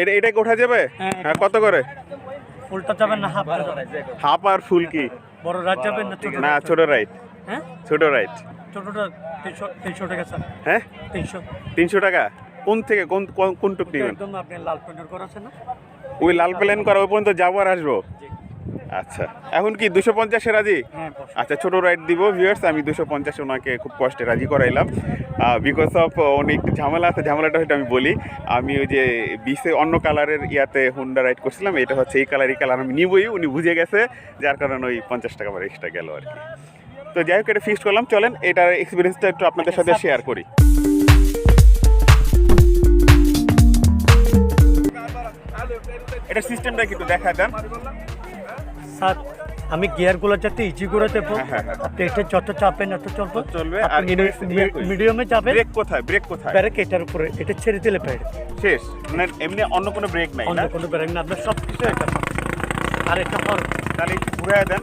এটা কোঠা যাবে? হ্যাঁ, কত করে? ফুলটা যাবে না হাফ? হাফ আর ফুল কি? বড় রাইড যাবে না ছোট? না, ছোট রাইড। হ্যাঁ, ছোট রাইড। ছোটটা 300 টাকা স্যার। হ্যাঁ, 300 টাকা। কোন থেকে কোন টুক নেবেন? একদম আপনি লাল প্যান্ট করা আছে না, ওই লাল প্ল্যান করা ওই পর্যন্ত যাবো আর আসবো। আচ্ছা, এখন কি 250-এ রাজি? আচ্ছা, ছোট রাইড দিব ভিউয়ার্স। আমি 250 ওনাকে খুব কষ্টে রাজি করাইলাম বিকজ অফ অনেক ঝামেলা আছে। ঝামেলাটা হয়তো আমি বলি, আমি ওই যে বিসে অন্য কালারের ইয়াতে হুন্ডা রাইড করছিলাম, এটা হচ্ছে এই কালার আমি নিবই, উনি বুঝে গেছে, যার কারণে ওই 50 টাকা আমার এক্সট্রা গেল আর কি। তো যাই হোক, এটা ফিক্সড করলাম। চলেন এটার এক্সপিরিয়েন্সটা একটু আপনাদের সাথে শেয়ার করি। এটা সিস্টেমটা কিন্তু দেখা দেন স্যার। আমি গিয়ারগুলো যাতে ইজি করে দেবো, আপনি এটা যত চাপেন এত চলবে। আর মিডিয়ামে যাবে। ব্রেক কোথায়? ব্রেক এটার উপরে, এটা ছেড়ে দিলে ব্রেক শেষ। মানে এমনি অন্য কোনো ব্রেক নাই? অন্য কোনো ব্রেক না, আপনার সব কিছু এটা। আর এটা তাহলে একটু ঘুরায় দেন।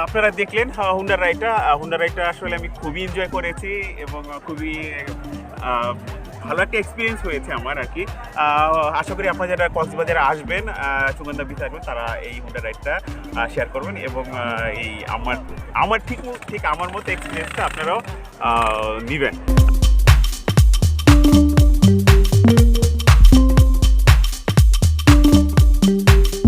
আপনারা দেখলেন হুন্ডা রাইডটা আসলে আমি খুবই এনজয় করেছি এবং খুবই ভালো একটা এক্সপিরিয়েন্স হয়েছে আমার আর কি। আশা করি আপনারা যারা কক্সবাজারে আসবেন, সুগন্ধা বিচে আসবেন, তারা এই হুন্ডা রাইডটা শেয়ার করবেন এবং এই আমার ঠিক আমার মতো এক্সপিরিয়েন্সটা আপনারাও নেবেন।